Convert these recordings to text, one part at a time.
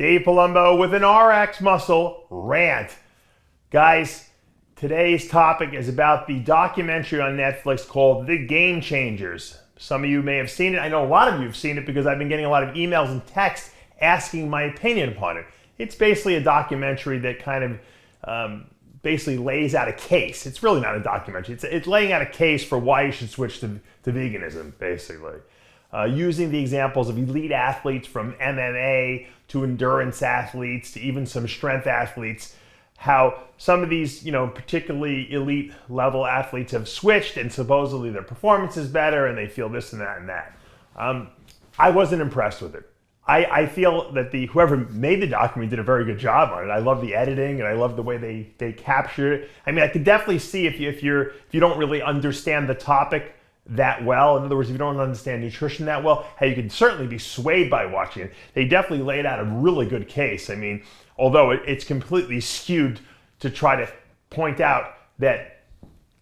Dave Palumbo with an RX Muscle rant. Guys, today's topic is about the documentary on Netflix called The Game Changers. Some of you may have seen it. I know a lot of you have seen it because I've been getting a lot of emails and texts asking my opinion upon it. It's basically a documentary that kind of basically lays out a case. It's really not a documentary. It's laying out a case for why you should switch to veganism, basically. Using the examples of elite athletes from MMA to endurance athletes to even some strength athletes, how some of these, particularly elite level athletes have switched and supposedly their performance is better and they feel this and that and that. I wasn't impressed with it. I feel that whoever made the documentary did a very good job on it. I love the editing and I love the way they capture it. I mean, I could definitely see if you don't really understand the topic that well. In other words, if you don't understand nutrition that well, hey, you can certainly be swayed by watching it. They definitely laid out a really good case. I mean, although it's completely skewed to try to point out that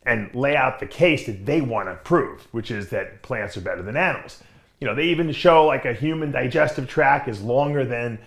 and lay out the case that they want to prove, which is that plants are better than animals. They even show like a human digestive tract is longer than,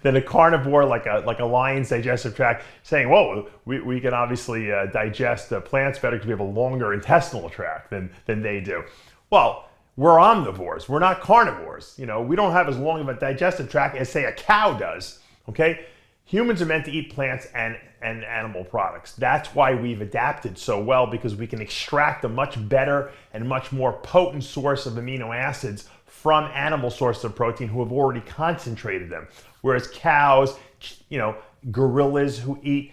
than a carnivore, like a lion's digestive tract, saying, whoa, we can obviously digest plants better because we have a longer intestinal tract than they do. Well, we're omnivores. We're not carnivores. We don't have as long of a digestive tract as, say, a cow does, okay? Humans are meant to eat plants and animal products. That's why we've adapted so well, because we can extract a much better and much more potent source of amino acids from animal sources of protein who have already concentrated them. Whereas cows, gorillas who eat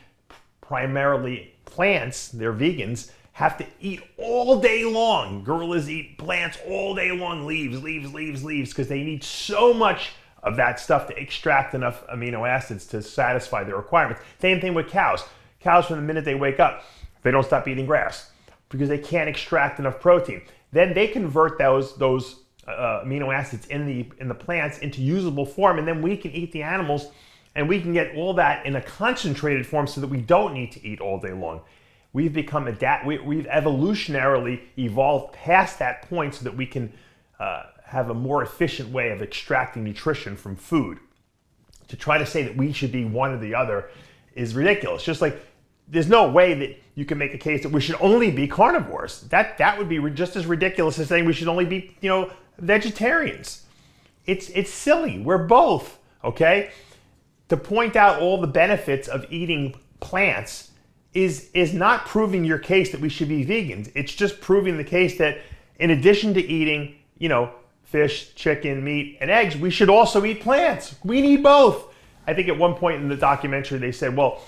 primarily plants, they're vegans, have to eat all day long. Gorillas eat plants all day long, leaves, because they need so much of that stuff to extract enough amino acids to satisfy their requirements. Same thing with cows. Cows, from the minute they wake up, they don't stop eating grass because they can't extract enough protein. Then they convert those amino acids in the plants into usable form, and then we can eat the animals and we can get all that in a concentrated form so that we don't need to eat all day long. We've become we've evolutionarily evolved past that point so that we can have a more efficient way of extracting nutrition from food. To try to say that we should be one or the other is ridiculous. Just like there's no way that you can make a case that we should only be carnivores. That would be just as ridiculous as saying we should only be, vegetarians. It's silly. We're both, okay? To point out all the benefits of eating plants is not proving your case that we should be vegans. It's just proving the case that in addition to eating, fish, chicken, meat, and eggs, we should also eat plants. We need both. I think at one point in the documentary they said, well,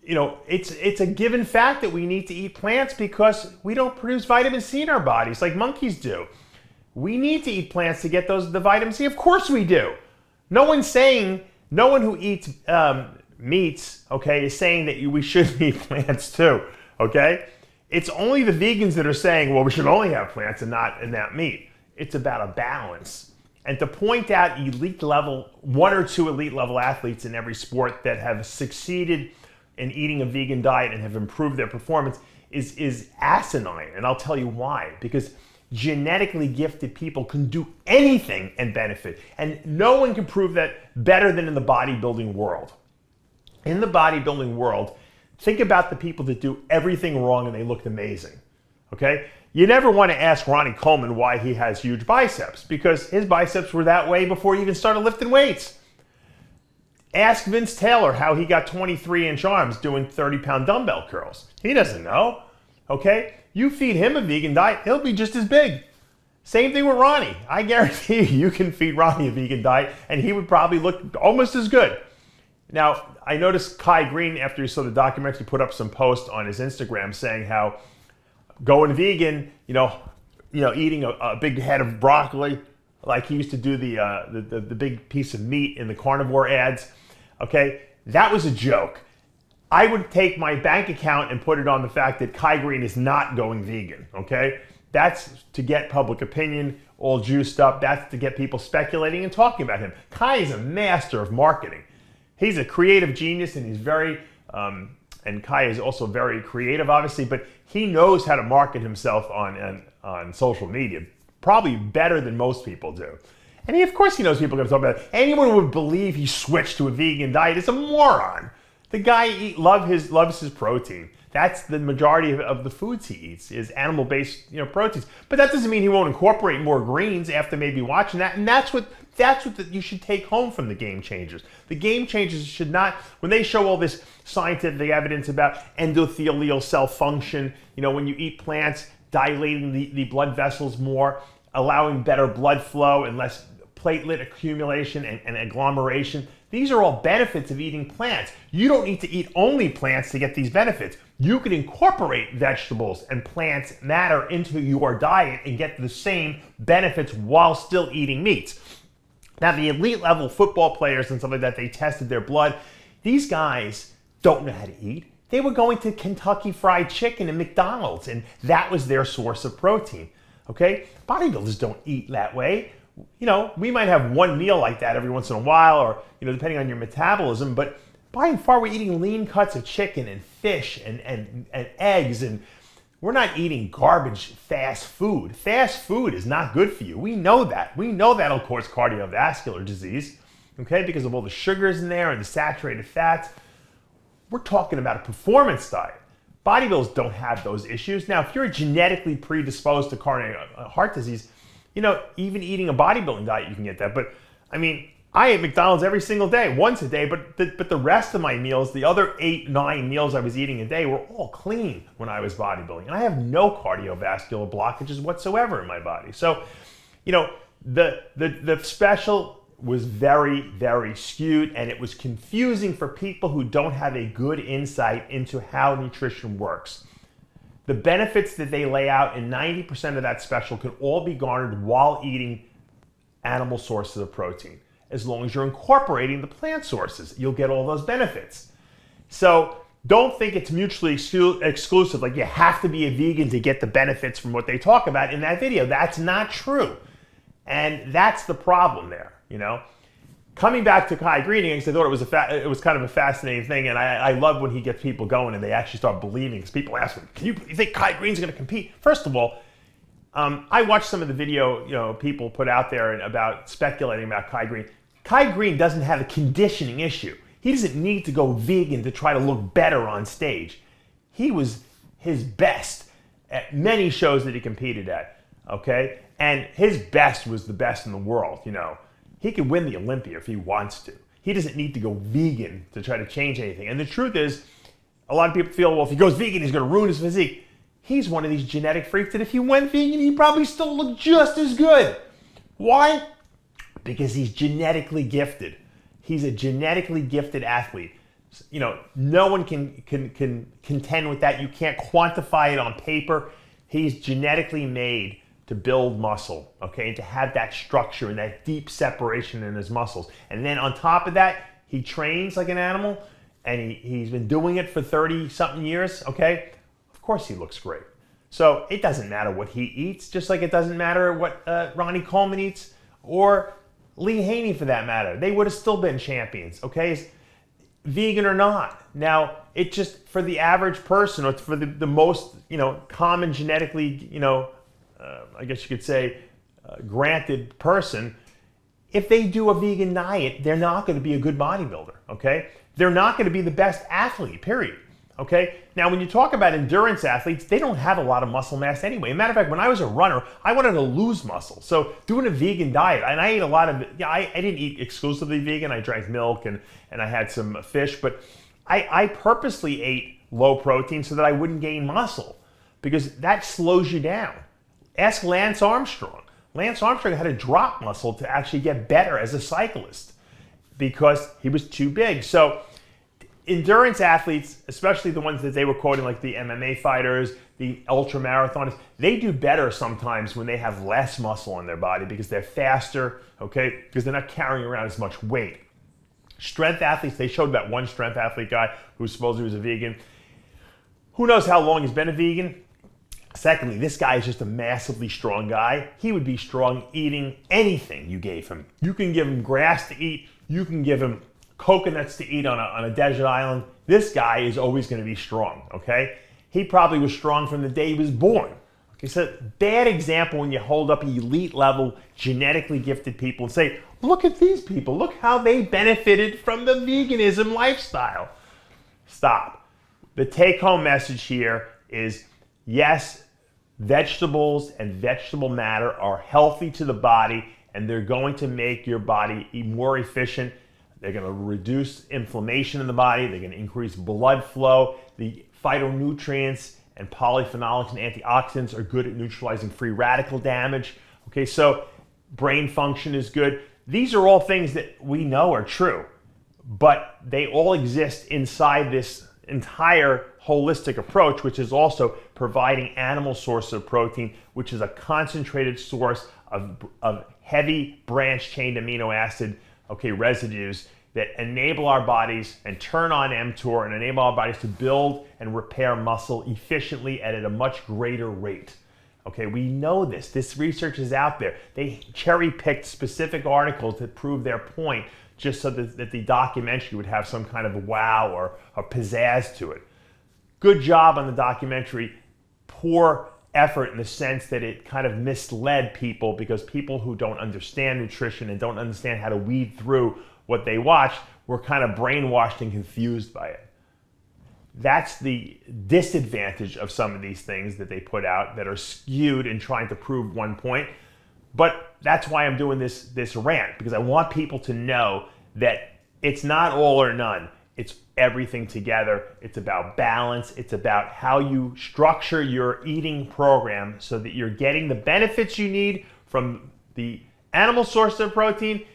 it's a given fact that we need to eat plants because we don't produce vitamin C in our bodies like monkeys do. We need to eat plants to get the vitamin C. Of course we do. No one who eats meats, okay, is saying that we should eat plants too, okay? It's only the vegans that are saying, well, we should only have plants and not meat. It's about a balance. And to point out one or two elite level athletes in every sport that have succeeded in eating a vegan diet and have improved their performance is asinine. And I'll tell you why. Because genetically gifted people can do anything and benefit. And no one can prove that better than in the bodybuilding world. In the bodybuilding world, think about the people that do everything wrong and they look amazing, okay? You never want to ask Ronnie Coleman why he has huge biceps, because his biceps were that way before he even started lifting weights. Ask Vince Taylor how he got 23-inch arms doing 30-pound dumbbell curls. He doesn't know, okay? You feed him a vegan diet, he'll be just as big. Same thing with Ronnie. I guarantee you can feed Ronnie a vegan diet and he would probably look almost as good. Now, I noticed Kai Greene, after he saw the documentary, put up some posts on his Instagram saying how going vegan, eating a big head of broccoli, like he used to do the big piece of meat in the carnivore ads, okay? That was a joke. I would take my bank account and put it on the fact that Kai Greene is not going vegan, okay? That's to get public opinion all juiced up. That's to get people speculating and talking about him. Kai is a master of marketing. He's a creative genius and he's very, and Kai is also very creative, obviously, but he knows how to market himself on social media, probably better than most people do. And of course he knows people are going to talk about it. Anyone who would believe he switched to a vegan diet is a moron. The guy loves his protein. That's the majority of the foods he eats is animal-based, proteins. But that doesn't mean he won't incorporate more greens after maybe watching that. And that's what you should take home from the Game Changers. The Game Changers should not, when they show all this scientific evidence about endothelial cell function, when you eat plants, dilating the blood vessels more, allowing better blood flow and less platelet accumulation and agglomeration. These are all benefits of eating plants. You don't need to eat only plants to get these benefits. You can incorporate vegetables and plants matter into your diet and get the same benefits while still eating meats. Now, the elite level football players and stuff like that, they tested their blood. These guys don't know how to eat. They were going to Kentucky Fried Chicken and McDonald's, and that was their source of protein. Okay? Bodybuilders don't eat that way. We might have one meal like that every once in a while, or depending on your metabolism, but by and far we're eating lean cuts of chicken and fish and eggs, and we're not eating garbage fast food. Fast food is not good for you. We know that. We know that'll cause cardiovascular disease, okay, because of all the sugars in there and the saturated fats. We're talking about a performance diet. Bodybuilders don't have those issues. Now, if you're genetically predisposed to coronary heart disease, even eating a bodybuilding diet, you can get that. But I ate McDonald's every single day, once a day, but the rest of my meals, the other 8, 9 meals I was eating a day were all clean when I was bodybuilding. And I have no cardiovascular blockages whatsoever in my body. So, the special was very, very skewed, and it was confusing for people who don't have a good insight into how nutrition works. The benefits that they lay out in 90% of that special can all be garnered while eating animal sources of protein. As long as you're incorporating the plant sources, you'll get all those benefits. So don't think it's mutually exclusive, like you have to be a vegan to get the benefits from what they talk about in that video. That's not true. And that's the problem there, Coming back to Kai Greene, because I thought it was kind of a fascinating thing, and I love when he gets people going and they actually start believing. Because people ask him, you think Kai Greene's going to compete? First of all, I watched some of the video people put out there about speculating about Kai Greene. Kai Greene doesn't have a conditioning issue. He doesn't need to go vegan to try to look better on stage. He was his best at many shows that he competed at, okay? And his best was the best in the world, He could win the Olympia if he wants to. He doesn't need to go vegan to try to change anything. And the truth is, a lot of people feel, well, if he goes vegan, he's going to ruin his physique. He's one of these genetic freaks that if he went vegan, he'd probably still look just as good. Why? Because he's genetically gifted. He's a genetically gifted athlete. No one can contend with that. You can't quantify it on paper. He's genetically made to build muscle, okay, and to have that structure and that deep separation in his muscles. And then on top of that, he trains like an animal, and he's been doing it for 30-something years, okay? Of course he looks great. So it doesn't matter what he eats, just like it doesn't matter what Ronnie Coleman eats, or Lee Haney for that matter. They would have still been champions, okay? Vegan or not. Now, it just, for the average person, or for the most, common genetically, I guess you could say, granted person, if they do a vegan diet, they're not going to be a good bodybuilder, okay? They're not going to be the best athlete, period, okay? Now, when you talk about endurance athletes, they don't have a lot of muscle mass anyway. As a matter of fact, when I was a runner, I wanted to lose muscle. So doing a vegan diet, and I ate a lot of, I didn't eat exclusively vegan. I drank milk and I had some fish, but I purposely ate low protein so that I wouldn't gain muscle, because that slows you down. Ask Lance Armstrong. Lance Armstrong had to drop muscle to actually get better as a cyclist because he was too big. So endurance athletes, especially the ones that they were quoting, like the MMA fighters, the ultra marathoners, they do better sometimes when they have less muscle in their body because they're faster, okay? Because they're not carrying around as much weight. Strength athletes, they showed that one strength athlete guy who supposedly was a vegan. Who knows how long he's been a vegan? Secondly, this guy is just a massively strong guy. He would be strong eating anything you gave him. You can give him grass to eat. You can give him coconuts to eat on a desert island. This guy is always going to be strong, okay? He probably was strong from the day he was born, Okay, so bad example when you hold up elite level, genetically gifted people and say, look at these people, look how they benefited from the veganism lifestyle. Stop. The take-home message here is, yes, vegetables and vegetable matter are healthy to the body, and they're going to make your body more efficient. They're going to reduce inflammation in the body. They're going to increase blood flow. The phytonutrients and polyphenolics and antioxidants are good at neutralizing free radical damage. Okay, so brain function is good. These are all things that we know are true, but they all exist inside this entire holistic approach, which is also providing animal source of protein, which is a concentrated source of heavy branch-chain amino acid, residues that enable our bodies and turn on mTOR and enable our bodies to build and repair muscle efficiently and at a much greater rate. Okay, we know this. This research is out there. They cherry-picked specific articles that prove their point just so that the documentary would have some kind of wow or pizzazz to it. Good job on the documentary. Poor effort in the sense that it kind of misled people, because people who don't understand nutrition and don't understand how to weed through what they watched were kind of brainwashed and confused by it. That's the disadvantage of some of these things that they put out that are skewed in trying to prove one point. But that's why I'm doing this rant, because I want people to know that it's not all or none. It's everything together. It's about balance. It's about how you structure your eating program so that you're getting the benefits you need from the animal source of protein,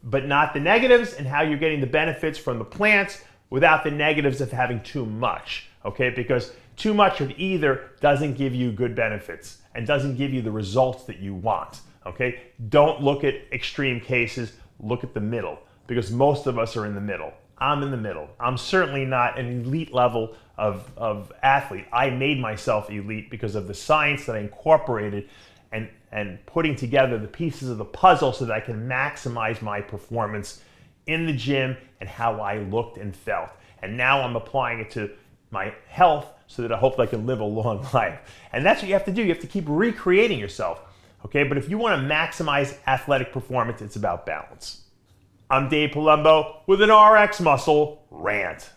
but not the negatives, and how you're getting the benefits from the plants without the negatives of having too much, okay? Because too much of either doesn't give you good benefits and doesn't give you the results that you want, okay? Don't look at extreme cases, look at the middle, because most of us are in the middle. I'm in the middle. I'm certainly not an elite level of athlete. I made myself elite because of the science that I incorporated and putting together the pieces of the puzzle so that I can maximize my performance in the gym and how I looked and felt. And now I'm applying it to my health so that I hope I can live a long life. And that's what you have to do. You have to keep recreating yourself. Okay, but if you want to maximize athletic performance, it's about balance. I'm Dave Palumbo with an RX Muscle Rant.